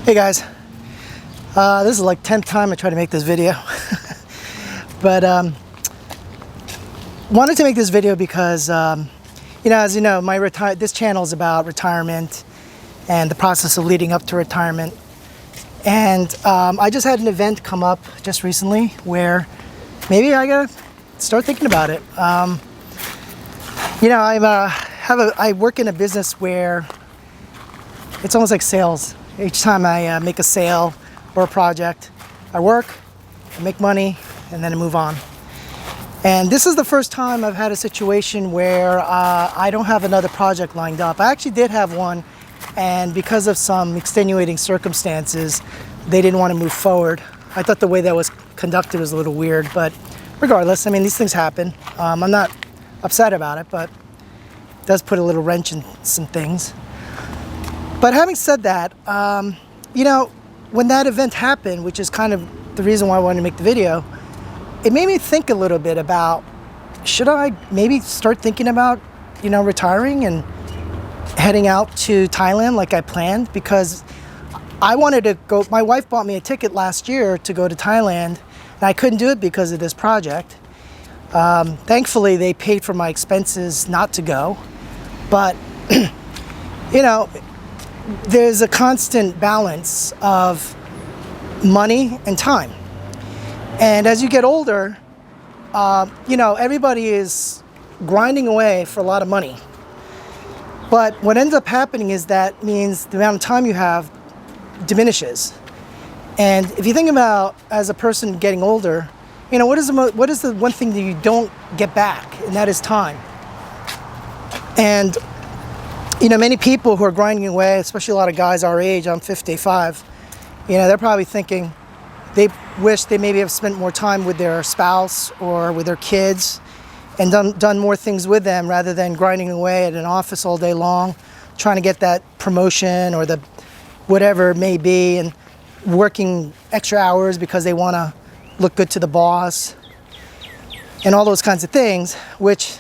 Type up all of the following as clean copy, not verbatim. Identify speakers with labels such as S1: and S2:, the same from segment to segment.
S1: Hey guys, this is like 10th time I try to make this video. But wanted to make this video because as you know, this channel is about retirement and the process of leading up to retirement. And I just had an event come up just recently where maybe I gotta start thinking about it. I work in a business where it's almost like sales. Each time I make a sale or a project, I work, I make money, and then I move on. And this is the first time I've had a situation where I don't have another project lined up. I actually did have one, and because of some extenuating circumstances, they didn't want to move forward. I thought the way that was conducted was a little weird, but regardless, I mean, these things happen. I'm not upset about it, but it does put a little wrench in some things. But having said that, when that event happened, which is kind of the reason why I wanted to make the video, it made me think a little bit about, should I maybe start thinking about, retiring and heading out to Thailand like I planned? Because I wanted to go, my wife bought me a ticket last year to go to Thailand, and I couldn't do it because of this project. Thankfully, they paid for my expenses not to go, but, there's a constant balance of money and time. And as you get older, everybody is grinding away for a lot of money. But what ends up happening is that means the amount of time you have diminishes. And if you think about as a person getting older, what is the one thing that you don't get back? And that is time. And many people who are grinding away, especially a lot of guys our age, I'm 55, they're probably thinking they wish they maybe have spent more time with their spouse or with their kids and done more things with them rather than grinding away at an office all day long, trying to get that promotion or the whatever it may be, and working extra hours because they want to look good to the boss and all those kinds of things, which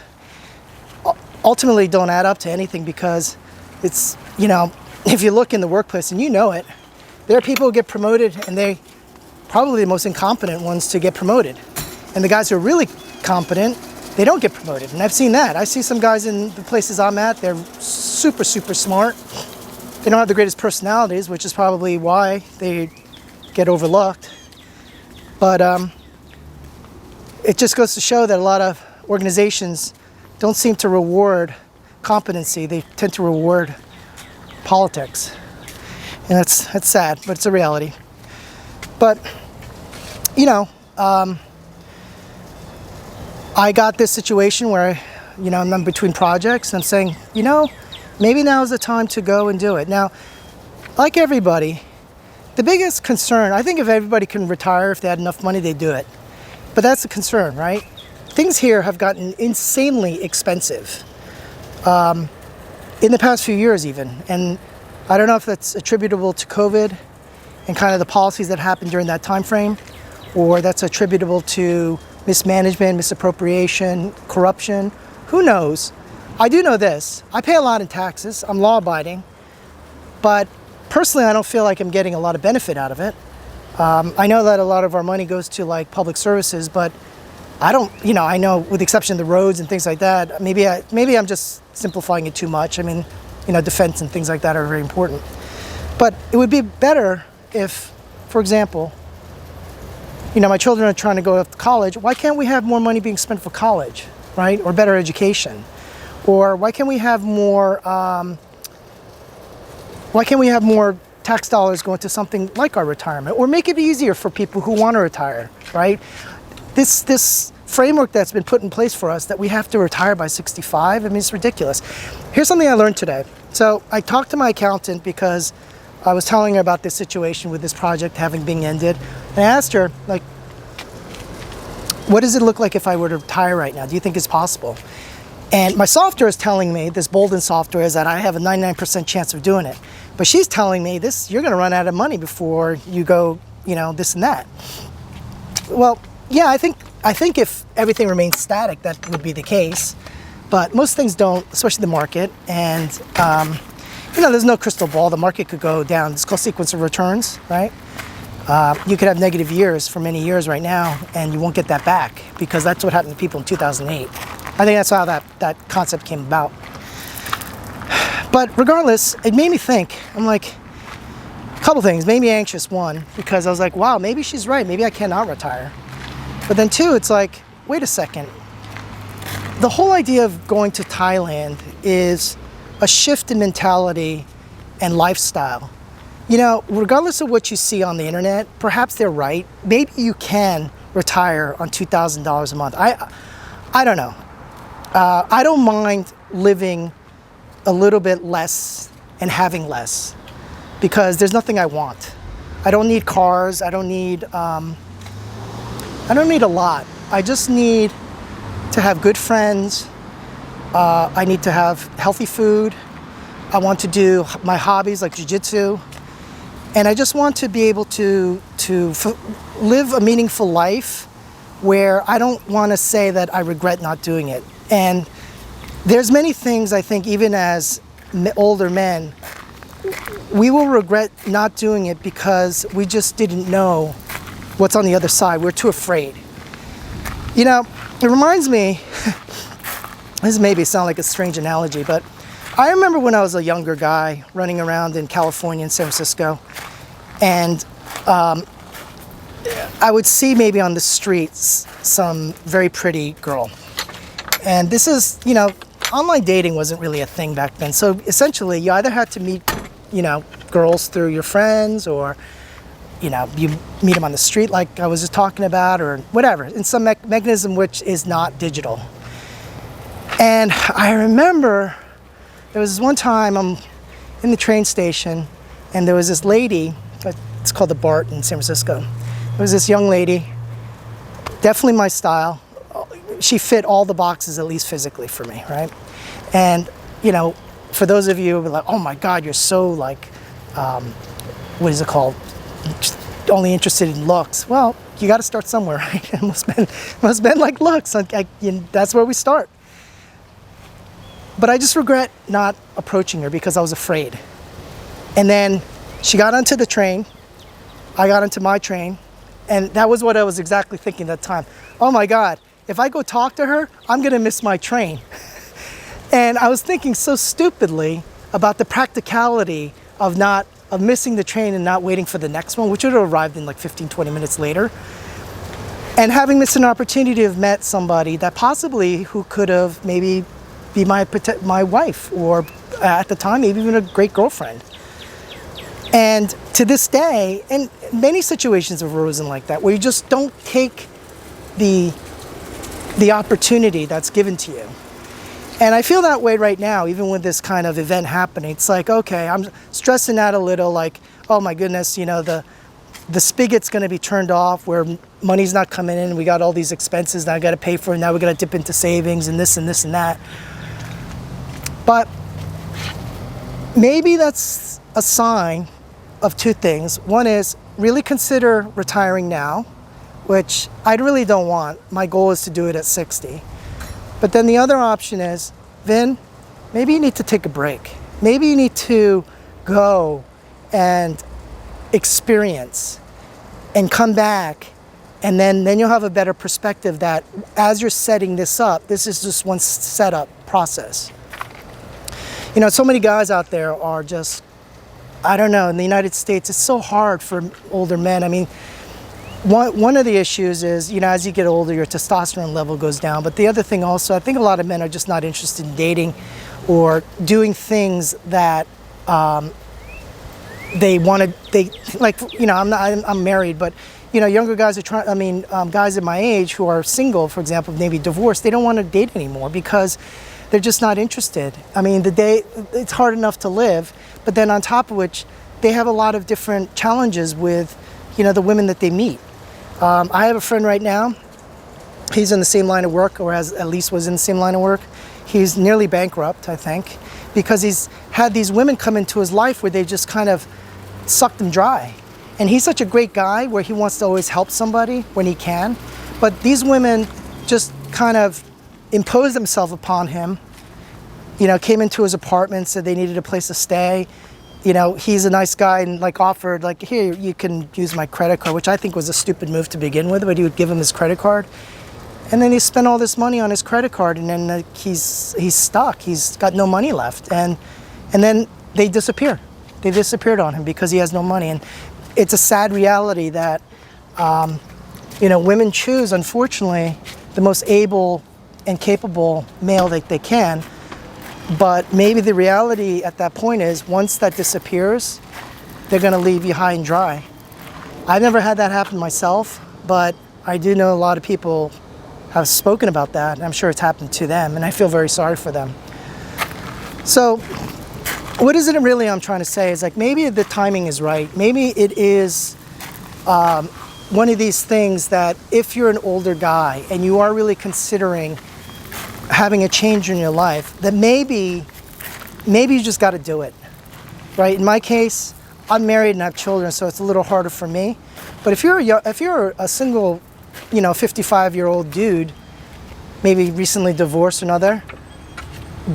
S1: ultimately don't add up to anything, because it's, if you look in the workplace and it, there are people who get promoted and they probably the most incompetent ones to get promoted. And the guys who are really competent, they don't get promoted. And I've seen that. I see some guys in the places I'm at, they're super, super smart. They don't have the greatest personalities, which is probably why they get overlooked. But it just goes to show that a lot of organizations don't seem to reward competency. They tend to reward politics. And that's sad, but it's a reality. But, I got this situation where, I'm between projects, and I'm saying, maybe now is the time to go and do it. Now, like everybody, the biggest concern, I think if everybody can retire, if they had enough money, they'd do it. But that's the concern, right? Things here have gotten insanely expensive in the past few years even. And I don't know if that's attributable to COVID and kind of the policies that happened during that time frame, or that's attributable to mismanagement, misappropriation, corruption. Who knows? I do know this. I pay a lot in taxes. I'm law-abiding. But personally, I don't feel like I'm getting a lot of benefit out of it. I know that a lot of our money goes to like public services, but I don't, I know with the exception of the roads and things like that, maybe I'm just simplifying it too much. I mean, defense and things like that are very important. But it would be better if, for example, my children are trying to go to college. Why can't we have more money being spent for college, right? Or better education? Or why can't we have more tax dollars going to something like our retirement? Or make it easier for people who want to retire, right? This framework that's been put in place for us that we have to retire by 65, I mean, it's ridiculous. Here's something I learned today. So I talked to my accountant because I was telling her about this situation with this project having been ended. And I asked her, what does it look like if I were to retire right now? Do you think it's possible? And my software is telling me, this Bolden software, is that I have a 99% chance of doing it. But she's telling me you're gonna run out of money before you go, this and that. Well, yeah, I think if everything remains static, that would be the case. But most things don't, especially the market. And there's no crystal ball. The market could go down. It's called sequence of returns, right? You could have negative years for many years right now, and you won't get that back, because that's what happened to people in 2008. I think that's how that concept came about. But regardless, it made me think. I'm like, a couple things. Made me anxious. One, because I was like, wow, maybe she's right. Maybe I cannot retire. But then two, it's like, wait a second. The whole idea of going to Thailand is a shift in mentality and lifestyle. Regardless of what you see on the internet, perhaps they're right. Maybe you can retire on $2,000 a month. I don't know. I don't mind living a little bit less and having less, because there's nothing I want. I don't need cars. I don't need a lot. I just need to have good friends. I need to have healthy food. I want to do my hobbies like jiu-jitsu. And I just want to be able to live a meaningful life where I don't want to say that I regret not doing it. And there's many things, I think, even as older men, we will regret not doing it because we just didn't know what's on the other side. We're too afraid. It reminds me, this maybe sound like a strange analogy, but I remember when I was a younger guy running around in California and San Francisco, and I would see maybe on the streets some very pretty girl. And this is, online dating wasn't really a thing back then. So essentially, you either had to meet, girls through your friends, or, you meet them on the street like I was just talking about, or whatever, in some mechanism which is not digital. And I remember there was one time I'm in the train station, and there was this lady, it's called the BART in San Francisco. There was this young lady, definitely my style. She fit all the boxes, at least physically, for me, right? And, for those of you who are like, oh my God, you're so like, what is it called? Just only interested in looks. Well, you got to start somewhere, right? It must been like looks. That's where we start. But I just regret not approaching her because I was afraid. And then she got onto the train. I got onto my train. And that was what I was exactly thinking at that time. Oh my God, if I go talk to her, I'm going to miss my train. And I was thinking so stupidly about the practicality of missing the train and not waiting for the next one, which would have arrived in like 15, 20 minutes later. And having missed an opportunity to have met somebody that possibly who could have maybe be my wife, or at the time, maybe even a great girlfriend. And to this day, and many situations have arisen like that, where you just don't take the opportunity that's given to you. And I feel that way right now, even with this kind of event happening. It's like, okay, I'm stressing out a little, like, oh my goodness, the spigot's going to be turned off, where money's not coming in. We got all these expenses that I got to pay for, and now we got to dip into savings and this and this and that. But maybe that's a sign of two things. One is really consider retiring now, which I really don't want. My goal is to do it at 60. But then the other option is, Vin, maybe you need to take a break. Maybe you need to go and experience and come back, and then you'll have a better perspective that as you're setting this up, this is just one setup process. So many guys out there are just, I don't know, in the United States, it's so hard for older men. I mean, one of the issues is, as you get older, your testosterone level goes down. But the other thing also, I think a lot of men are just not interested in dating or doing things that they want to, I'm married, but, younger guys are trying, guys at my age who are single, for example, maybe divorced, they don't want to date anymore because they're just not interested. I mean, it's hard enough to live, but then on top of which, they have a lot of different challenges with, the women that they meet. I have a friend right now. He's in the same line of work, or at least was in the same line of work. He's nearly bankrupt, I think, because he's had these women come into his life where they just kind of sucked him dry. And he's such a great guy where he wants to always help somebody when he can. But these women just kind of impose themselves upon him you know, came into his apartment, said they needed a place to stay. You know, he's a nice guy and like offered like, here, you can use my credit card, which I think was a stupid move to begin with, but he would give him his credit card. And then he spent all this money on his credit card, and then he's stuck. He's got no money left. And then they disappear. They disappeared on him because he has no money. And it's a sad reality that, you know, women choose, unfortunately, the most able and capable male that they can. But maybe the reality at that point is once that disappears, they're going to leave you high and dry. I've never had that happen myself, but I do know a lot of people have spoken about that, and I'm sure it's happened to them, and I feel very sorry for them. So what is it really I'm trying to say is like maybe the timing is right. Maybe it is one of these things that if you're an older guy and you are really considering having a change in your life, that maybe you just got to do it, right? In my case, I'm married and I have children, so it's a little harder for me. But if you're a single, you know, 55-year-old dude, maybe recently divorced or another,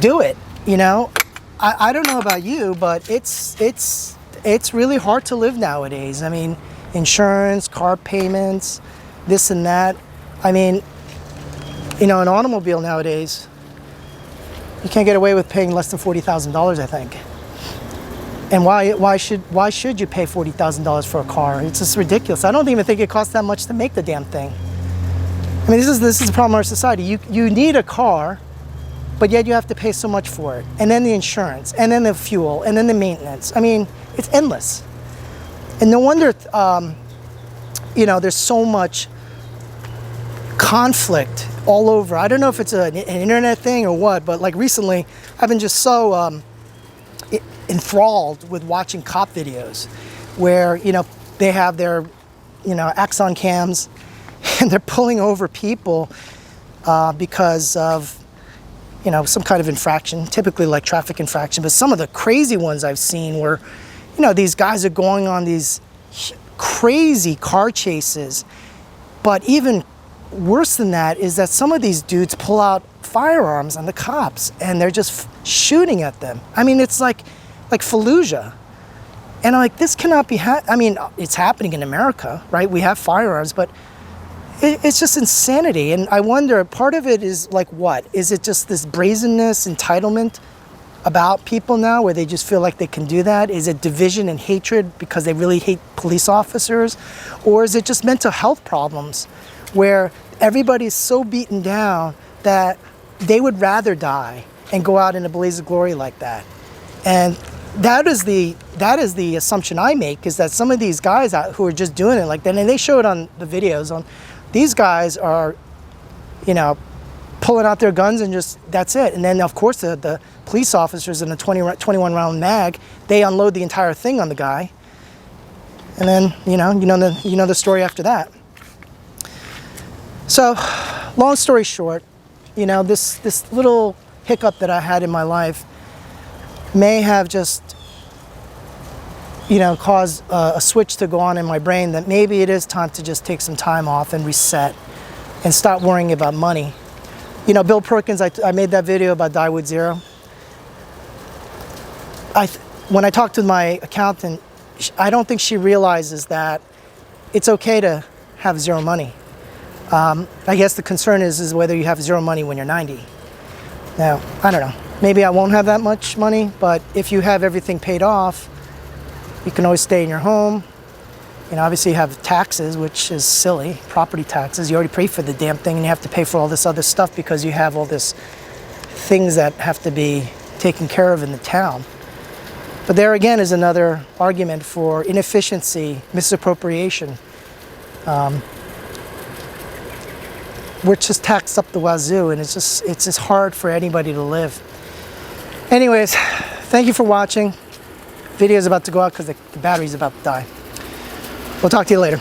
S1: do it. You know, I don't know about you, but it's really hard to live nowadays. I mean, insurance, car payments, this and that. I mean, you know, an automobile nowadays, you can't get away with paying less than $40,000, I think. And why should you pay $40,000 for a car? It's just ridiculous. I don't even think it costs that much to make the damn thing. I mean, this is the problem in our society. You need a car, but yet you have to pay so much for it. And then the insurance, and then the fuel, and then the maintenance. I mean, it's endless. And no wonder, you know, there's so much conflict all over. I don't know if it's an internet thing or what, but like recently, I've been just so enthralled with watching cop videos where, you know, they have their, you know, Axon cams and they're pulling over people because of, you know, some kind of infraction, typically like traffic infraction. But some of the crazy ones I've seen where, you know, these guys are going on these crazy car chases. But even worse than that is that some of these dudes pull out firearms on the cops and they're just shooting at them. I mean, it's like Fallujah. And I'm like, this cannot be, I mean, it's happening in America, right? We have firearms, but it's just insanity. And I wonder, part of it is like what? Is it just this brazenness, entitlement about people now where they just feel like they can do that? Is it division and hatred because they really hate police officers? Or is it just mental health problems where everybody's so beaten down that they would rather die and go out in a blaze of glory like that? And that is the assumption I make, is that some of these guys out who are just doing it like that, and they show it on the videos, on these guys are, you know, pulling out their guns and just, that's it. And then of course the police officers in a 21 round mag, they unload the entire thing on the guy. And then, you know the story after that. So, long story short, you know, this little hiccup that I had in my life may have just, you know, caused a switch to go on in my brain that maybe it is time to just take some time off and reset and stop worrying about money. You know, Bill Perkins, I made that video about Die with Zero. When I talked to my accountant, I don't think she realizes that it's okay to have zero money. I guess the concern is whether you have zero money when you're 90. Now, I don't know. Maybe I won't have that much money, but if you have everything paid off, you can always stay in your home. You know, obviously you have taxes, which is silly, property taxes. You already pay for the damn thing and you have to pay for all this other stuff because you have all this things that have to be taken care of in the town. But there again is another argument for inefficiency, misappropriation. We're just taxed up the wazoo, and it's just hard for anybody to live. Anyways, thank you for watching. Video is about to go out because the battery's about to die. We'll talk to you later.